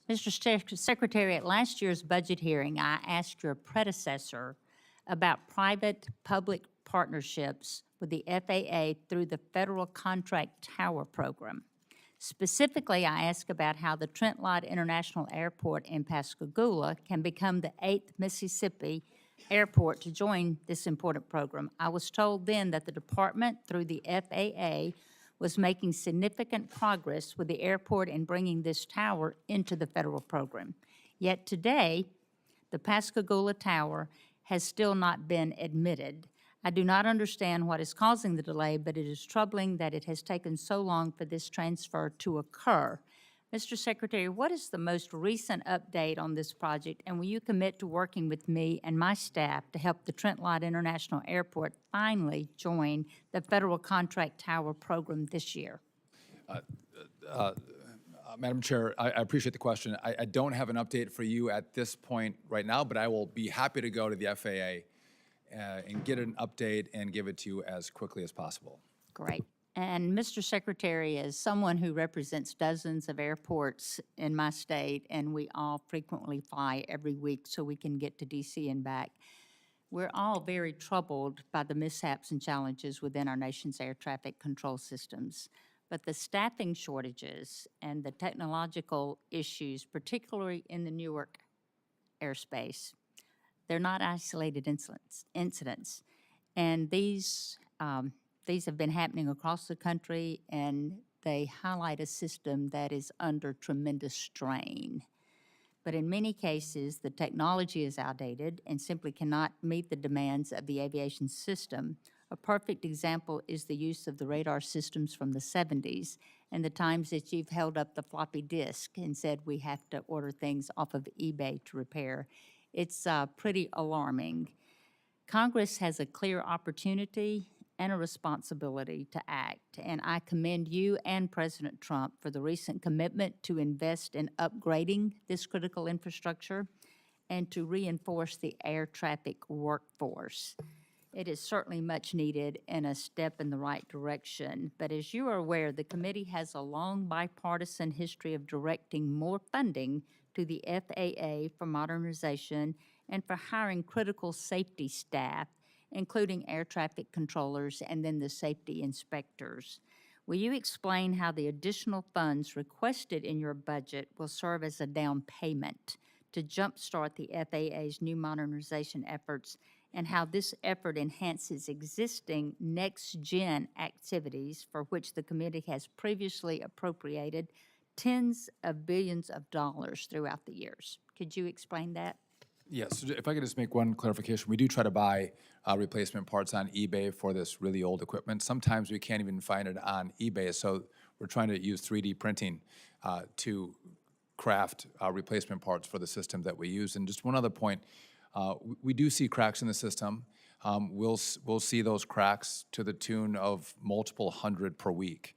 Mr. Secretary, at last year's budget hearing, I asked your predecessor about private-public partnerships with the FAA through the Federal Contract Tower Program. Specifically, I asked about how the Trent Lott International Airport in Pascagoula can become the 8th Mississippi airport to join this important program. I was told then that the department, through the FAA, was making significant progress with the airport in bringing this tower into the federal program. Yet today, the Pascagoula Tower has still not been admitted. I do not understand what is causing the delay, but it is troubling that it has taken so long for this transfer to occur. Mr. Secretary, what is the most recent update on this project, and will you commit to working with me and my staff to help the Trent Lott International Airport finally join the Federal Contract Tower Program this year? Madam Chair, I appreciate the question. I don't have an update for you at this point right now, but I will be happy to go to the FAA and get an update and give it to you as quickly as possible. Great. And Mr. Secretary, as someone who represents dozens of airports in my state, and we all frequently fly every week so we can get to DC and back, we're all very troubled by the mishaps and challenges within our nation's air traffic control systems. But the staffing shortages and the technological issues, particularly in the Newark airspace, they're not isolated incidents. And these have been happening across the country, and they highlight a system that is under tremendous strain. But in many cases, the technology is outdated and simply cannot meet the demands of the aviation system. A perfect example is the use of the radar systems from the 70s and the times that you've held up the floppy disk and said we have to order things off of eBay to repair. It's pretty alarming. Congress has a clear opportunity and a responsibility to act, and I commend you and President Trump for the recent commitment to invest in upgrading this critical infrastructure and to reinforce the air traffic workforce. It is certainly much needed and a step in the right direction, but as you are aware, the committee has a long bipartisan history of directing more funding to the FAA for modernization and for hiring critical safety staff, including air traffic controllers and then the safety inspectors. Will you explain how the additional funds requested in your budget will serve as a down payment to jumpstart the FAA's new modernization efforts, and how this effort enhances existing next-gen activities for which the committee has previously appropriated tens of billions of dollars throughout the years? Could you explain that? Yes, if I could just make one clarification. We do try to buy replacement parts on eBay for this really old equipment. Sometimes we can't even find it on eBay, so we're trying to use 3D printing to craft replacement parts for the system that we use. And just one other point, we do see cracks in the system. We'll see those cracks to the tune of multiple hundred per week.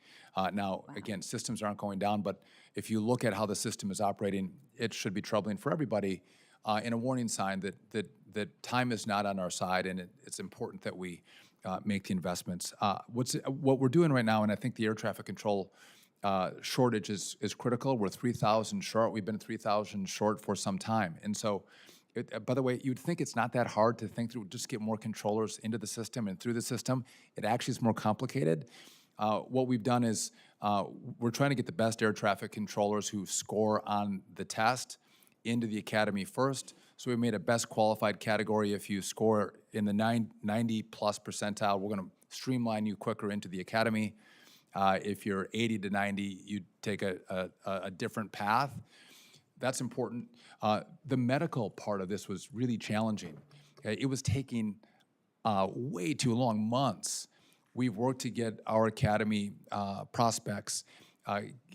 Now, again, systems aren't going down, but if you look at how the system is operating, it should be troubling for everybody. And a warning sign that time is not on our side, and it's important that we make the investments. What we're doing right now, and I think the air traffic control shortage is critical. We're 3,000 short. We've been 3,000 short for some time. And so, by the way, you'd think it's not that hard to think through, just get more controllers into the system and through the system. It actually is more complicated. What we've done is we're trying to get the best air traffic controllers who score on the test into the academy first. So we made a best qualified category. If you score in the 90 plus percentile, we're going to streamline you quicker into the academy. If you're 80 to 90, you take a different path. That's important. The medical part of this was really challenging. Okay? It was taking way too long, months. We've worked to get our academy prospects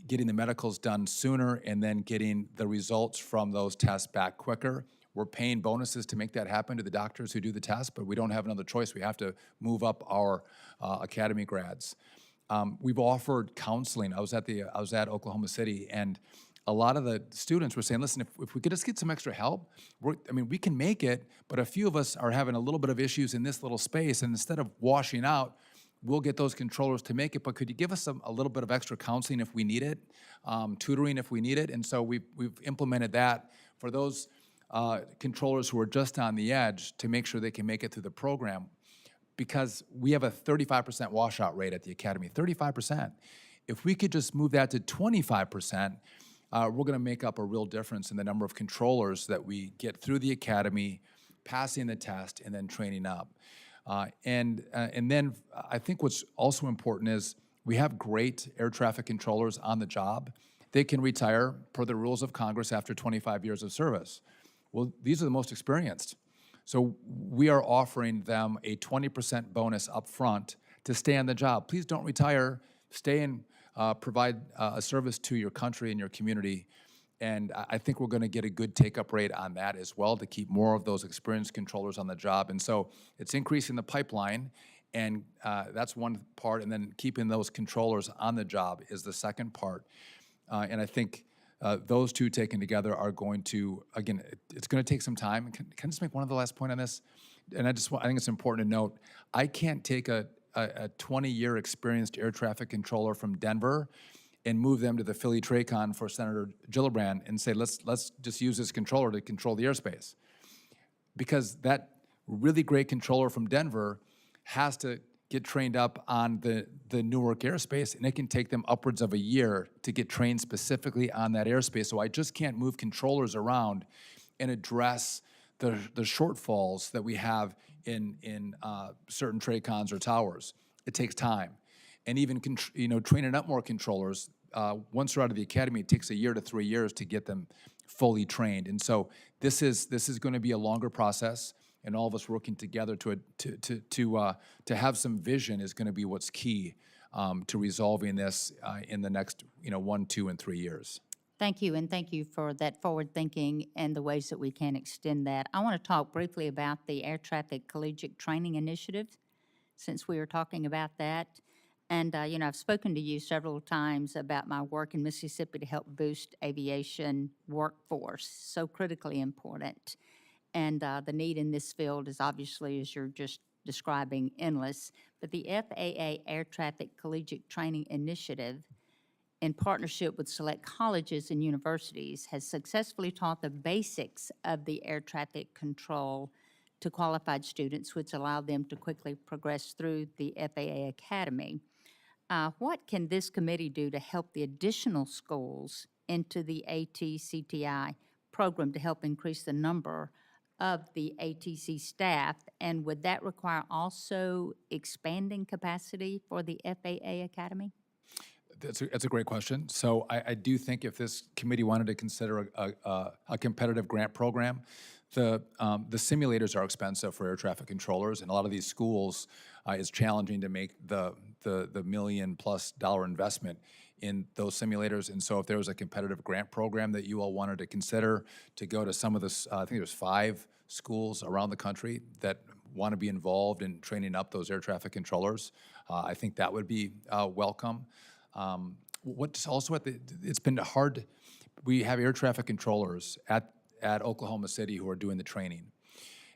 getting the medicals done sooner and then getting the results from those tests back quicker. We're paying bonuses to make that happen to the doctors who do the test, but we don't have another choice. We have to move up our academy grads. We've offered counseling. I was at Oklahoma City, and a lot of the students were saying, listen, if we could just get some extra help, we can make it, but a few of us are having a little bit of issues in this little space, and instead of washing out, we'll get those controllers to make it, but could you give us a little bit of extra counseling if we need it, tutoring if we need it? And so we've implemented that for those controllers who are just on the edge to make sure they can make it through the program, because we have a 35% washout rate at the academy, 35%. If we could just move that to 25%, we're going to make up a real difference in the number of controllers that we get through the academy, passing the test, and then training up. And then I think what's also important is we have great air traffic controllers on the job. They can retire per the rules of Congress after 25 years of service. Well, these are the most experienced. So we are offering them a 20% bonus up front to stay on the job. Please don't retire. Stay and provide a service to your country and your community. And I think we're going to get a good take-up rate on that as well to keep more of those experienced controllers on the job. And so it's increasing the pipeline, and that's one part. And then keeping those controllers on the job is the second part. And I think those two taken together are going to, again, it's going to take some time. Can I just make one of the last point on this? And I think it's important to note, I can't take a 20-year experienced air traffic controller from Denver and move them to the Philly Tracon for Senator Gillibrand and say, let's just use this controller to control the airspace. Because that really great controller from Denver has to get trained up on the Newark airspace, and it can take them upwards of a year to get trained specifically on that airspace. So I just can't move controllers around and address the shortfalls that we have in certain TRACONs or towers. It takes time. And even training up more controllers, once they're out of the academy, it takes a year to 3 years to get them fully trained. And so this is going to be a longer process, and all of us working together to have some vision is going to be what's key to resolving this in the next 1, 2, and 3 years. Thank you, and thank you for that forward thinking and the ways that we can extend that. I want to talk briefly about the Air Traffic Collegiate Training Initiative, since we were talking about that. And, I've spoken to you several times about my work in Mississippi to help boost aviation workforce, so critically important. And the need in this field is obviously, as you're just describing, endless. But the FAA Air Traffic Collegiate Training Initiative, in partnership with select colleges and universities, has successfully taught the basics of the air traffic control to qualified students, which allow them to quickly progress through the FAA Academy. What can this committee do to help the additional schools into the ATCTI program to help increase the number of the ATC staff? And would that require also expanding capacity for the FAA Academy? That's a great question. So I do think if this committee wanted to consider a competitive grant program, the simulators are expensive for air traffic controllers, and a lot of these schools it's challenging to make the $1 million+ investment in those simulators. And so if there was a competitive grant program that you all wanted to consider to go to some of this, I think there's 5 schools around the country that want to be involved in training up those air traffic controllers, I think that would be welcome. What's also it's been hard. We have air traffic controllers at Oklahoma City who are doing the training,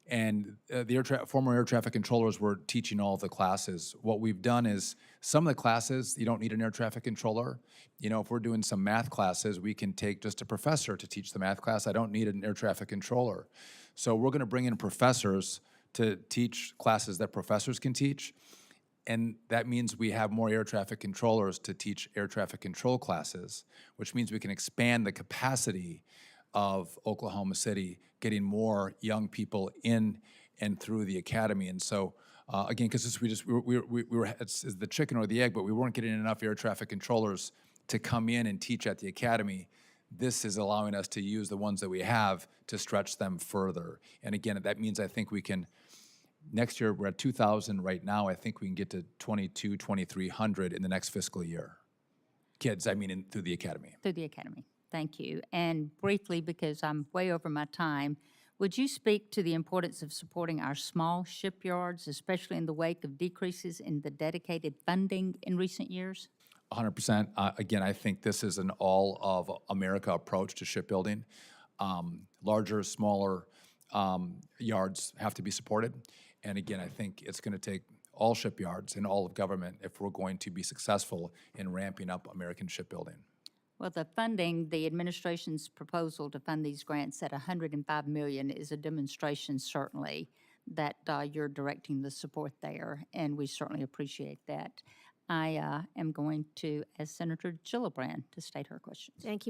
and the former air traffic controllers were teaching all the classes. What we've done is some of the classes you don't need an air traffic controller. If we're doing some math classes, we can take just a professor to teach the math class. I don't need an air traffic controller. So we're going to bring in professors to teach classes that professors can teach. And that means we have more air traffic controllers to teach air traffic control classes, which means we can expand the capacity of Oklahoma City, getting more young people in and through the academy. And so, again, because it's the chicken or the egg, but we weren't getting enough air traffic controllers to come in and teach at the academy. This is allowing us to use the ones that we have to stretch them further. And again, that means I think we can. Next year, we're at 2,000 right now. I think we can get to 2,300 in the next fiscal year. Kids, through the academy. Through the academy. Thank you. And briefly, because I'm way over my time, would you speak to the importance of supporting our small shipyards, especially in the wake of decreases in the dedicated funding in recent years? 100%. Again, I think this is an all-of-America approach to shipbuilding. Larger, smaller yards have to be supported. And again, I think it's going to take all shipyards and all of government if we're going to be successful in ramping up American shipbuilding. Well, the funding, the administration's proposal to fund these grants at $105 million is a demonstration, certainly, that you're directing the support there, and we certainly appreciate that. I am going to ask Senator Gillibrand to state her questions. Thank you,